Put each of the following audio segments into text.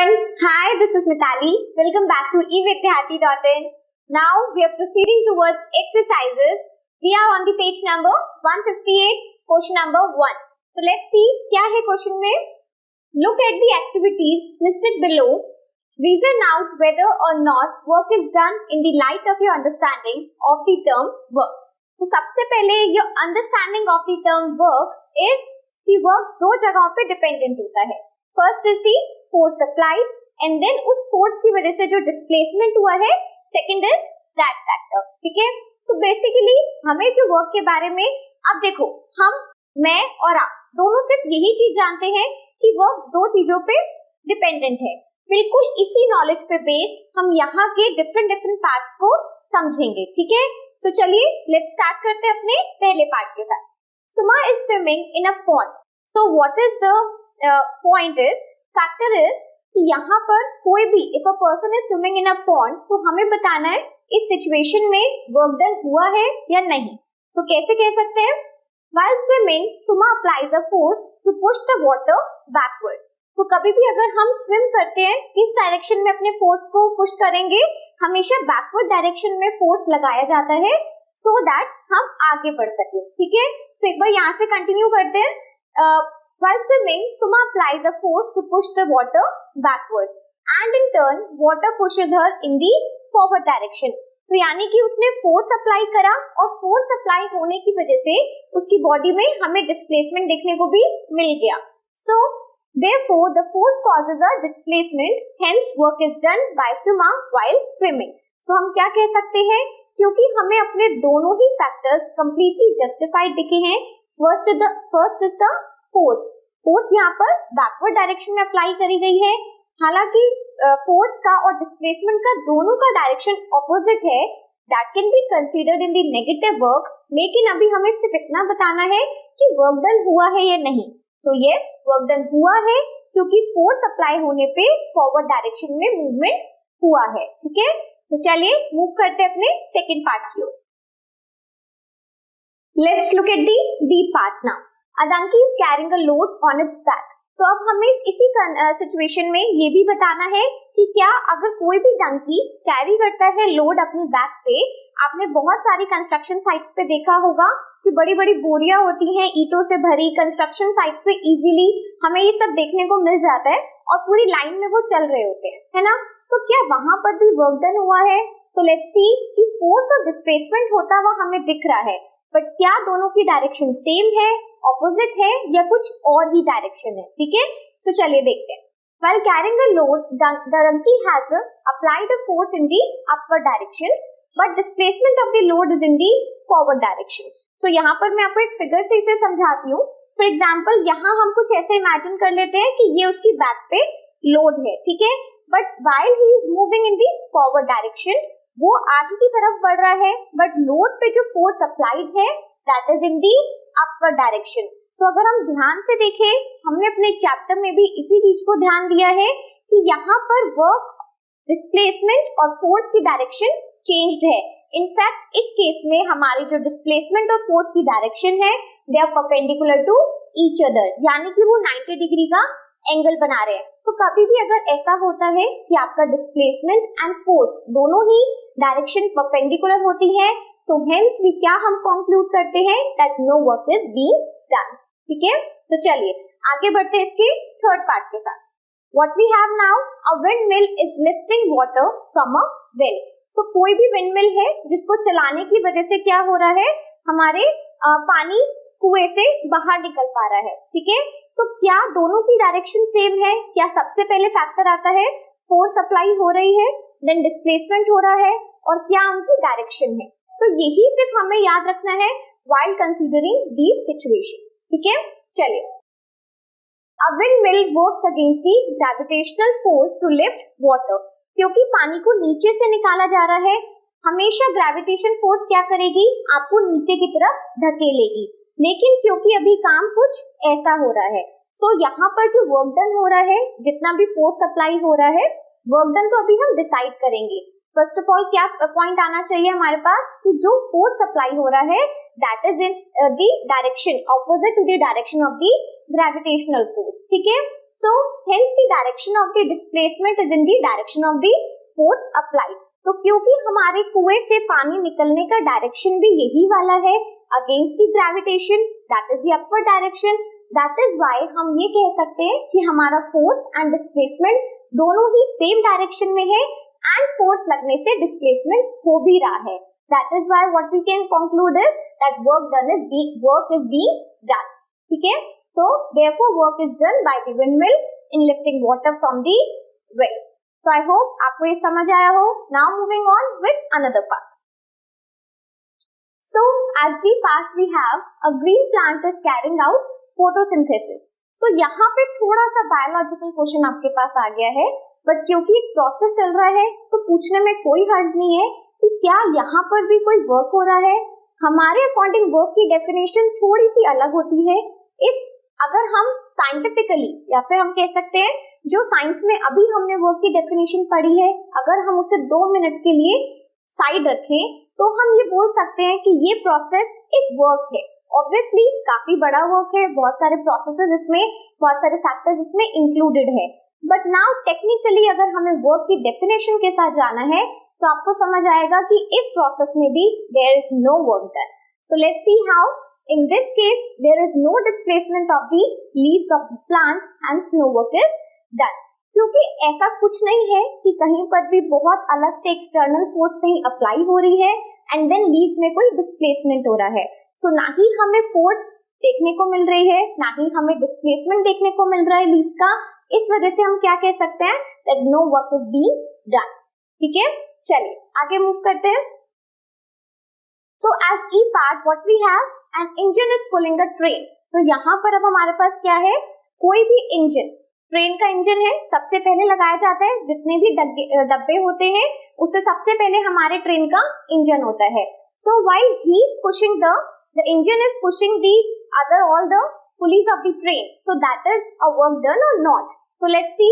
everyone. Hi, this is Mitali. Welcome back to evidyarthi.in. Now we are proceeding towards exercises. We are on the page number 158, question number 1. So let's see क्या है question में. Look at the activities listed below. Reason out whether or not work is done in the light of your understanding of the term work. तो सबसे पहले your understanding of the term work is कि work दो जगहों पे dependent होता है. First is the force applied and then उस force की वजह से जो displacement हुआ है, second is that factor. ठीक है. So basically हमें जो work के बारे में, अब देखो मैं और आप दोनों सिर्फ यही चीज जानते हैं कि work दो चीजों पे dependent है. बिल्कुल इसी knowledge पे based हम यहाँ के different parts को समझेंगे. ठीक है. तो चलिए let's start करते हैं अपने पहले part के साथ. Suma is swimming in a pond. So what is the point is, factor is कि यहाँ पर कोई भी if a person is swimming in a pond, तो हमें बताना है इस situation में work done हुआ है या नहीं. तो कैसे कह सकते हैं? While swimming, Suma applies a force to push the water backwards. तो कभी भी अगर हम swim करते हैं, किस डायरेक्शन में अपने force को push करेंगे? हमेशा backward डायरेक्शन में force लगाया जाता है so that हम आगे बढ़ सकें. ठीक है. तो एक बार यहाँ से कंटिन्यू करते हैं. While swimming, Suma applies a force to push the water backwards, and in turn, water pushes her in the forward direction. तो यानी कि उसने force apply करा और force apply होने की वजह से उसकी body में हमें displacement देखने को भी मिल गया. So, therefore, the force causes a displacement. Hence, work is done by Suma while swimming. So, हम क्या कह सकते हैं? क्योंकि हमें अपने दोनों ही factors completely justified दिखे हैं. First is the force. Force यहाँ पर बैकवर्ड डायरेक्शन में अप्लाई करी गई है. हालांकि फोर्स का और डिस्प्लेसमेंट का दोनों का डायरेक्शन ऑपोजिट है. That can be considered in the negative work. लेकिन अभी हमें सिर्फ इतना बताना है कि वर्क डन हुआ है या नहीं. तो यस, वर्क डन हुआ है क्योंकि फोर्स अप्लाई होने पे फॉरवर्ड डायरेक्शन में मूवमेंट हुआ है. ठीक है. तो चलिए मूव करते हैं अपने सेकेंड पार्ट की ओर. Let's look at the B part now. A donkey is carrying a load on its back. तो अब हमें इसी सिचुएशन में ये भी बताना है कि क्या अगर कोई भी डंकी कैरी करता है लोड अपनी बैक पे. आपने बहुत सारी कंस्ट्रक्शन साइट्स पे देखा होगा कि बड़ी बड़ी बोरियां होती हैं ईंटों से भरी. कंस्ट्रक्शन साइट्स पे इजीली हमें ये सब देखने को मिल जाता है और पूरी लाइन में वो चल रहे होते हैं, है ना. तो क्या वहां पर भी वर्क डन हुआ है? तो लेट्स सी कि फोर्स और डिस्प्लेसमेंट होता हुआ हमें दिख रहा है, बट क्या दोनों की डायरेक्शन सेम है, ऑपोजिट है या कुछ और ही डायरेक्शन है. ठीक है. तो चलिए देखते हैं. While carrying a load, the donkey has applied a force in the upward direction, but displacement of the load is in the forward direction. तो यहाँ पर मैं आपको एक फिगर से इसे समझाती हूँ. फॉर एग्जाम्पल यहाँ हम कुछ ऐसे इमेजिन कर लेते हैं कि ये उसकी बैक पे लोड है. ठीक है. But while he is moving in the forward direction, वो आगे की तरफ बढ़ रहा है, बट लोड पे जो फोर्स अप्लाइड है that is in the upward direction. तो अगर हम ध्यान से देखें, हमने अपने चैप्टर में भी इसी चीज को ध्यान दिया है कि यहाँ पर वर्क, डिस्प्लेसमेंट और फोर्स की डायरेक्शन चेंज्ड है. इनफैक्ट इस केस में हमारी जो डिस्प्लेसमेंट और फोर्स की डायरेक्शन है they are perpendicular to each other, यानी कि वो 90 डिग्री का एंगल बना रहे हैं. तो कभी भी अगर ऐसा होता है कि आपका डिस्प्लेसमेंट एंड फोर्स दोनों ही डायरेक्शन परपेंडिकुलर होती है, तो हेंस भी क्या हम कंक्लूड करते हैं that no work is being done. ठीक है. तो चलिए आगे बढ़ते हैं इसके थर्ड पार्ट के साथ. What we have now, a windmill is lifting water from a well. So कोई भी विंडमिल है जिसको चलाने की वजह से क्या हो रहा है, हमारे पानी कुएं से बाहर निकल पा रहा है. ठीक है. तो क्या दोनों की डायरेक्शन सेम है? क्या सबसे पहले फैक्टर आता है फोर्स अप्लाई हो रही है, देन डिस्प्लेसमेंट हो रहा है, और क्या उनकी डायरेक्शन है. तो यही सिर्फ हमें याद रखना है while considering these situations. ठीक है. चलिए. A windmill works against the gravitational force to lift water. क्योंकि पानी को नीचे से निकाला जा रहा है, हमेशा ग्रेविटेशन फोर्स क्या करेगी, आपको नीचे की तरफ धकेलेगी. लेकिन क्योंकि अभी काम कुछ ऐसा हो रहा है, तो यहाँ पर जो वर्क डन हो रहा है, जितना भी फोर्स अप्लाई हो रहा है, वर्क डन तो अभी हम डिसाइड करेंगे. फर्स्ट ऑफ ऑल क्या पॉइंट आना चाहिए हमारे पास कि जो फोर्स अप्लाई हो रहा है that is in the direction opposite to the direction of the gravitational force. ठीक है. So hence the direction of the displacement is in the direction of the force applied. तो क्योंकि हमारे कुएं से पानी निकलने का डायरेक्शन भी यही वाला है, against the gravitation, that is the upward direction, that is why हम ये कह सकते हैं कि हमारा फोर्स एंड डिस्प्लेसमेंट दोनों ही सेम डायरेक्शन में है एंड फोर्स लगने से डिस्प्लेसमेंट हो भी रहा है. That is why what we can conclude is that work is being done. ठीक है, so therefore work is done by the windmill in lifting water from the well. So I hope आपको ये समझ आया हो. Now moving on with another part. So as the part we have a green plant is carrying out photosynthesis. So यहाँ पे थोड़ा सा biological question आपके पास आ गया है, बट क्योंकि प्रोसेस चल रहा है तो पूछने में कोई हर्ज नहीं है कि क्या यहाँ पर भी कोई वर्क हो रहा है. हमारे अकॉर्डिंग वर्क की डेफिनेशन थोड़ी सी अलग होती है. अगर हम साइंटिफिकली या फिर हम कह सकते हैं जो साइंस में अभी हमने वर्क की डेफिनेशन पढ़ी है, अगर हम उसे 2 मिनट के लिए साइड रखें तो हम ये बोल सकते हैं कि ये प्रोसेस एक वर्क है. ऑब्वियसली काफी बड़ा वर्क है, बहुत सारे प्रोसेसेस इसमें, बहुत सारे फैक्टर्स इसमें इंक्लूडेड है. बट नाउ टेक्निकली अगर हमें वर्क की डेफिनेशन के साथ जाना है तो आपको समझ आएगा कि इस प्रोसेस में भी there is no work done. So let's see how. In this case, there is no displacement of the leaves of the plant and no work is done. क्योंकि ऐसा कुछ नहीं है कि कहीं पर भी बहुत अलग से एक्सटर्नल फोर्स कहीं अप्लाई हो रही है एंड देन लीव्स में कोई डिस्प्लेसमेंट हो रहा है. सो ना ही हमें फोर्स देखने को मिल रही है, ना ही हमें डिस्प्लेसमेंट देखने को मिल रहा है लीव्स का. इस वजह से हम क्या कह सकते हैं that no work is being done. ठीक है, चलिए आगे मूव करते हैं. So as E part what we have, an engine is pulling a train. So यहाँ पर अब हमारे पास क्या है, कोई भी इंजन, ट्रेन का इंजन है, सबसे पहले लगाया जाता है. जितने भी डब्बे होते हैं उससे सबसे पहले हमारे ट्रेन का इंजन होता है. So while he is pushing the engine is pushing the all the pulleys of the train. So that is a work done or not. So let's see.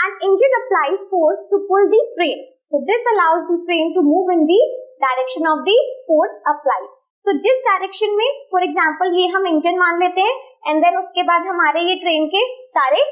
An engine applies force to pull the train. So this allows the train to move in the direction of the force applied. तो जिस direction में, for example ये हम engine मान लेते हैं and then उसके बाद हमारे ये ट्रेन के सारे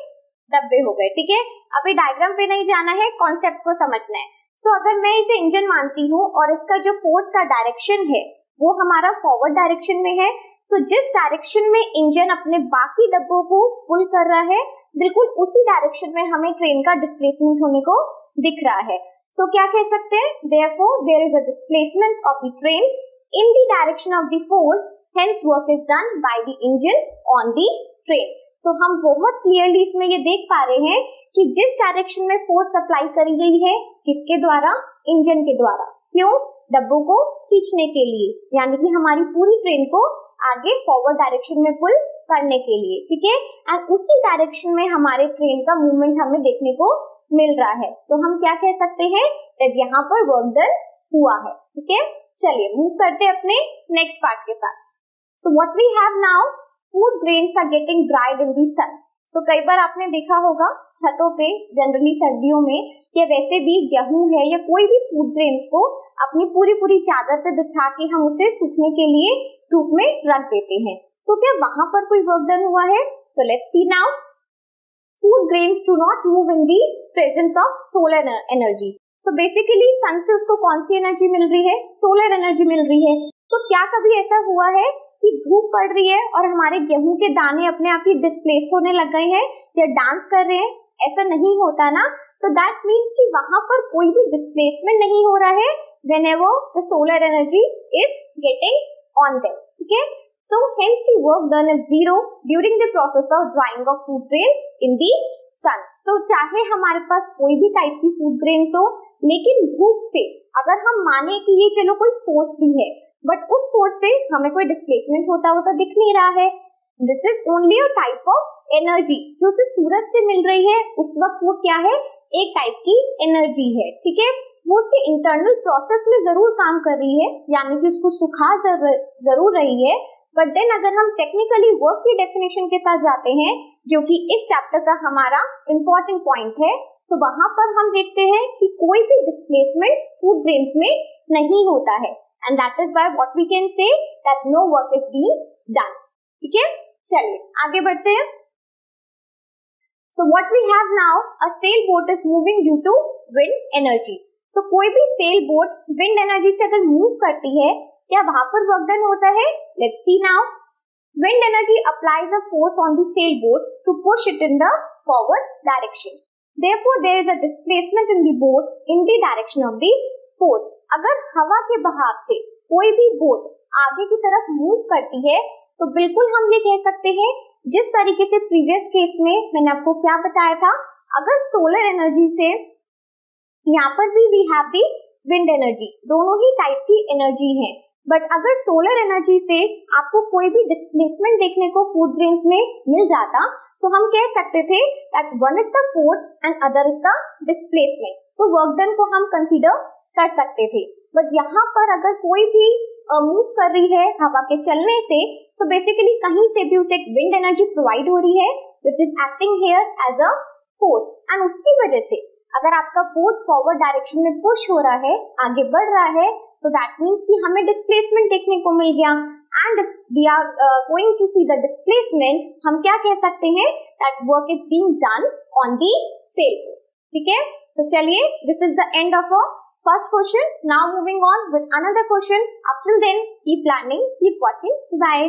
डब्बे हो गए. ठीक है, अभी डायग्राम पे नहीं जाना है, कॉन्सेप्ट को समझना है. तो अगर मैं इसे इंजन मानती हूँ और इसका जो फोर्स का डायरेक्शन है वो हमारा फॉरवर्ड डायरेक्शन में है, तो जिस डायरेक्शन में इंजन अपने बाकी डब्बों को पुल कर रहा है बिल्कुल उसी डायरेक्शन में हमें ट्रेन का डिस्प्लेसमेंट होने को दिख रहा है. So क्या कह सकते हैं, therefore there is a displacement of the train in the direction of the force, hence work is done by the engine on the train. So हम बहुत क्लियरली इसमें ये देख पा रहे हैं कि जिस डायरेक्शन में फोर्स अप्लाई करी गई है, किसके द्वारा, इंजन के द्वारा. क्यों, डब्बों को खींचने के लिए, यानी कि हमारी पूरी ट्रेन को आगे फॉरवर्ड डायरेक्शन में पुल करने के लिए. ठीक है, एंड उसी डायरेक्शन में हमारे ट्रेन का मूवमेंट हमें देखने को मिल रहा है. तो हम क्या कह सकते हैं कि यहाँ पर वर्क डन हुआ है. ठीक है, चलिए मूव करते हैं अपने नेक्स्ट पार्ट के साथ. So what we have now, food grains are getting dried in the sun. So कई बार आपने देखा होगा छतों पे जनरली सर्दियों में या वैसे भी गेहूं है या कोई भी फूड ग्रेन्स को अपनी पूरी चादर पे बिछा के हम उसे सूखने के लिए धूप में रख देते हैं. तो क्या वहां पर कोई वर्क डन हुआ है? सो let's C now. Food grains do not move in the presence of solar energy. So basically सन से उसको कौन सी एनर्जी मिल रही है? सोलर एनर्जी मिल रही है. तो क्या कभी ऐसा हुआ है कि धूप पड़ रही है और हमारे गेहूं के दाने अपने आप ही डिस्प्लेस होने लग गए हैं या डांस कर रहे हैं? ऐसा नहीं होता ना. तो दैट मीन्स कि वहां पर कोई भी डिस्प्लेसमेंट नहीं हो रहा है whenever the solar energy is getting on them. ठीक है, so hence the work done is zero during the process of drying of food grains in the sun. So चाहे हमारे पास कोई भी टाइप की फूड ग्रेन्स हो, लेकिन धूप से अगर हम माने कि ये चलो कोई फोर्स भी है, बट उस फोर्स से हमें कोई डिस्प्लेसमेंट होता हुआ तो दिख नहीं रहा है. This is only a type of energy जो सिर्फ सूरज से मिल रही है. उस वक्त वो क्या है, एक टाइप की एनर्जी है. ठीक है, वो उसके इंटरनल प्रोसेस में जरूर काम कर रही है, यानी कि उसको सुखा जरूर रही है. बट देन अगर हम टेक्निकली वर्क की डेफिनेशन के साथ जाते हैं, जो कि इस चैप्टर का हमारा इंपॉर्टेंट पॉइंट है, तो वहां पर हम देखते हैं कि कोई भी डिस्प्लेसमेंट फूड ग्रेन्स में नहीं होता है. And that is why what we can say that no work is being done. ठीक है, चलिए आगे बढ़ते हैं. So what we have now, a sailboat is moving due to wind energy. So कोई भी sailboat wind energy से अगर move करती है, क्या वहां पर work done होता है? Let's see now. Wind energy applies a force on the sailboat to push it in the forward direction. Therefore, there is a displacement in the boat in the direction of the force. अगर हवा के बहाव से कोई भी boat आगे की तरफ मूव करती है, तो बिल्कुल हम ये कह सकते हैं, जिस तरीके से प्रीवियस केस में मैंने आपको क्या बताया था, अगर सोलर एनर्जी से यहाँ पर भी we have the wind energy, दोनों ही टाइप की एनर्जी है, बट अगर सोलर एनर्जी से आपको कोई भी डिस्प्लेसमेंट देखने को फूड ग्रेन्स में मिल जाता, तो हम कह सकते थे that one is the force and other is the displacement, तो वर्क डन को हम कंसीडर कर सकते थे। बट यहाँ पर अगर कोई भी मूव कर रही है हवा के चलने से, तो बेसिकली कहीं से भी उसे एक विंड एनर्जी प्रोवाइड हो रही है which is acting here as a force, and उसकी वजह से अगर आपका बोट फॉरवर्ड डायरेक्शन में पुश हो रहा है, आगे बढ़ रहा है, तो दैट मीन्स कि हमें डिस्प्लेसमेंट देखने को मिल गया, and if we are going to see the displacement, हम क्या कह सकते हैं, that work is being done on the sailboat. ठीक है, तो चलिए, this is the end of a first question. Now moving on with another question. Up till then, keep learning, keep watching. Bye.